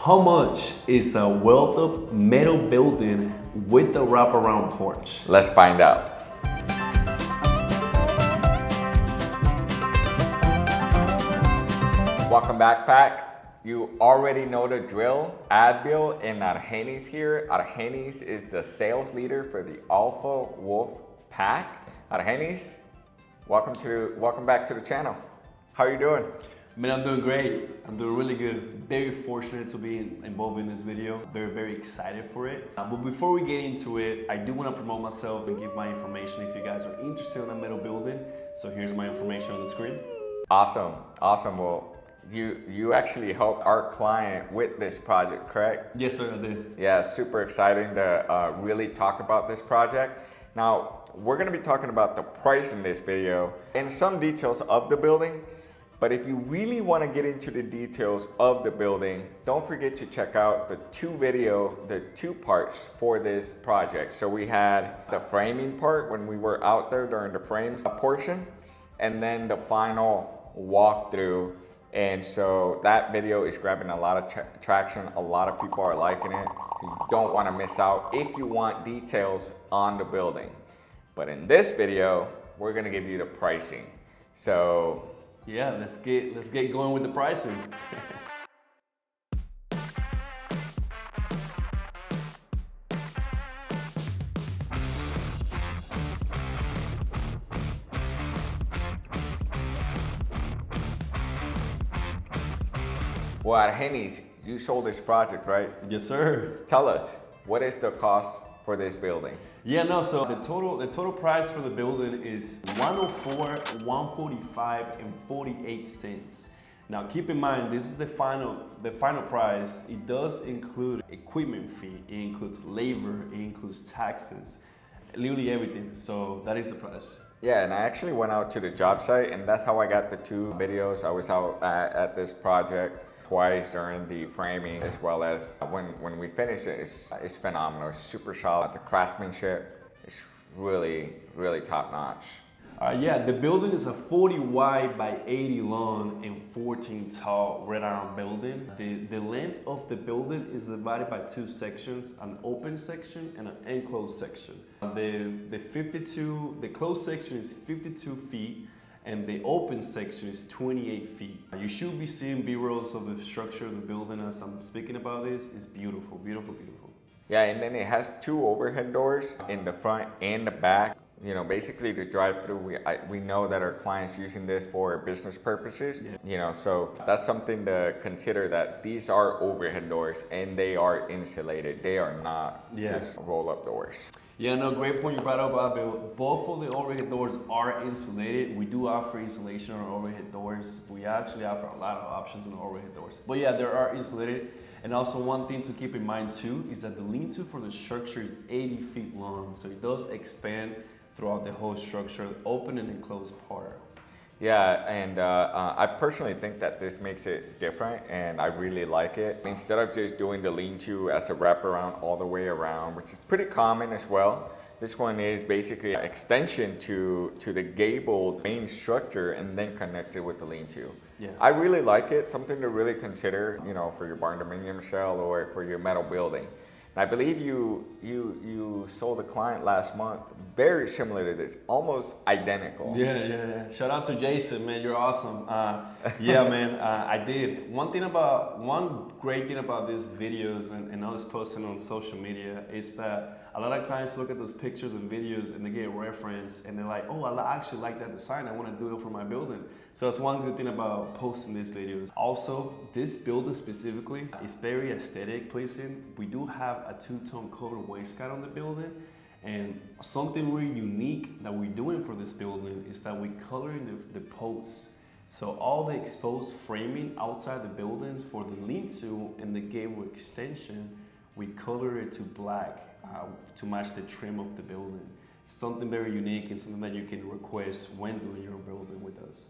How much is a weld up metal building with the wrap around porch? Let's find out. Welcome back, Packs. You already know the drill. Adbeel and Argenis here. Argenis is the sales leader for the Alpha Wolf Pack. Argenis, welcome back to the channel. How are you doing? Man, I'm doing great. I'm doing really good. Very fortunate to be involved in this video. Very excited for it. But before we get into it, I do want to promote myself and give my information if you guys are interested in a metal building. So here's my information on the screen. Awesome. Well, you actually helped our client with this project, correct? Yes, sir, I did. Yeah, super exciting to really talk about this project. Now, we're going to be talking about the price in this video and some details of the building. But if you really want to get into the details of the building, don't forget to check out the two parts for this project. So we had the framing part when we were out there during the frames portion, and then the final walkthrough. And so that video is grabbing a lot of traction. A lot of people are liking it. You don't want to miss out if you want details on the building. But in this video, we're going to give you the pricing. So yeah, let's get going with the pricing. Well, Argenis, you sold this project, right? Yes, sir. Tell us, what is the cost for this building? Yeah, no, so the total price for the building is $104, $145, and 48 cents. Now keep in mind, this is the final price. It does include equipment fee, it includes labor, it includes taxes, literally everything. So that is the price. Yeah, and I actually went out to the job site, and that's how I got the two videos. I was out at this project twice during the framing, as well as when we finish it. It's phenomenal. It's super solid. The craftsmanship is really top notch. Yeah, the building is a 40 wide by 80 long and 14 tall red iron building. The length of the building is divided by two sections, an open section and an enclosed section. The closed section is 52 feet and the open section is 28 feet. You should be seeing B-rolls of the structure of the building as I'm speaking about this. It's beautiful. Yeah, and then it has two overhead doors in the front and the back. You know, basically the drive-through, we know that our clients using this for business purposes. Yeah. You know, so that's something to consider, that these are overhead doors and they are insulated. They are not just roll-up doors. Yeah, no, great point you brought up, Adbeel. Both of the overhead doors are insulated. We do offer insulation on overhead doors. We actually offer a lot of options on overhead doors. But yeah, they are insulated. And also one thing to keep in mind too is that the lean-to for the structure is 80 feet long. So it does expand throughout the whole structure, open and enclosed part. Yeah, and I personally think that this makes it different, and I really like it. Instead of just doing the lean-to as a wraparound all the way around, which is pretty common as well, this one is basically an extension to the gabled main structure and then connected with the lean-to. Yeah. I really like it. Something to really consider, you know, for your barn dominium shell or for your metal building. I believe you sold a client last month very similar to this, almost identical. Yeah. Shout out to Jason, man, you're awesome. Yeah, man, I did. One great thing about these videos and all this posting on social media is that a lot of clients look at those pictures and videos and they get reference and they're like, oh, I actually like that design. I want to do it for my building. So that's one good thing about posting these videos. Also, this building specifically is very aesthetic pleasing. We do have a two-tone covered wainscot on the building, and something really unique that we're doing for this building is that we're coloring the posts. So all the exposed framing outside the building for the lean-to and the gable extension, we color it to black to match the trim of the building. Something very unique and something that you can request when doing your building with us.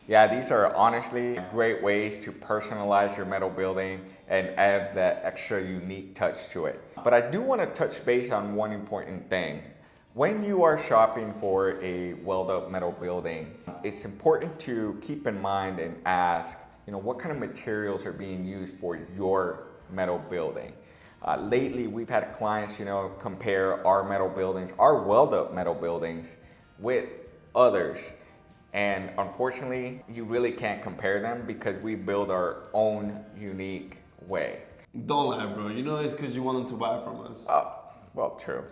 Yeah, these are honestly great ways to personalize your metal building and add that extra unique touch to it. But I do want to touch base on one important thing. When you are shopping for a weld-up metal building, it's important to keep in mind and ask, what kind of materials are being used for your metal building. Lately, we've had clients, compare our metal buildings, our weld up metal buildings with others. And unfortunately, you really can't compare them because we build our own unique way. Don't lie, bro. You know it's because you want them to buy from us. Oh, well, true.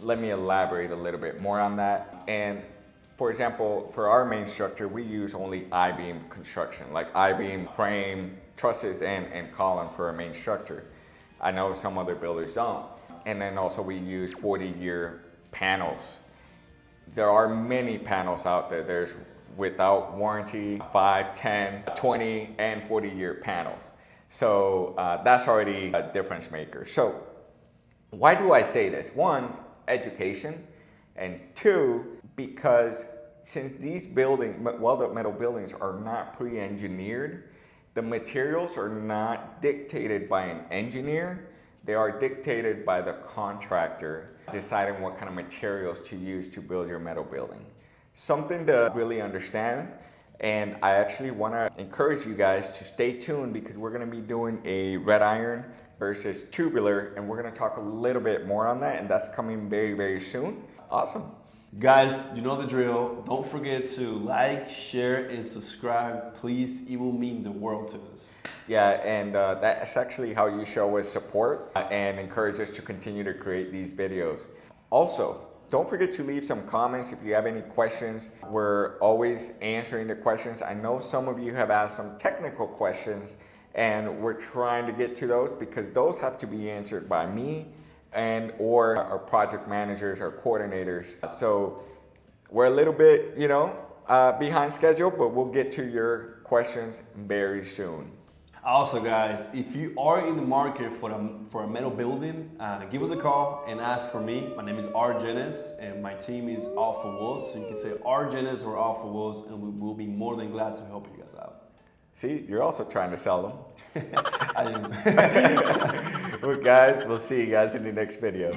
Let me elaborate a little bit more on that. And for example, for our main structure, we use only I-beam construction, like I-beam frame, trusses, and column for our main structure. I know some other builders don't. And then also we use 40-year panels. There are many panels out there. There's without warranty, 5, 10, 20, and 40-year panels. So that's already a difference maker. So why do I say this? One, education, and two, because since these weld-up metal buildings are not pre-engineered, the materials are not dictated by an engineer. They are dictated by the contractor deciding what kind of materials to use to build your metal building. Something to really understand, and I actually want to encourage you guys to stay tuned because we're going to be doing a red iron versus tubular, and we're going to talk a little bit more on that, and that's coming very, very soon. Awesome. Guys, you know the drill. Don't forget to like, share, and subscribe. Please, it will mean the world to us. Yeah, and that's actually how you show us support and encourage us to continue to create these videos. Also, don't forget to leave some comments if you have any questions. We're always answering the questions. I know some of you have asked some technical questions, and we're trying to get to those because those have to be answered by me and or our project managers or coordinators. So we're a little bit, behind schedule, but we'll get to your questions very soon. Also, guys, if you are in the market for a metal building, give us a call and ask for me. My name is Argenis, and my team is Alpha Wolves. So you can say Argenis or Alpha Wolves, and we will be more than glad to help you guys out. See, you're also trying to sell them. I am. Well, guys, we'll see you guys in the next video.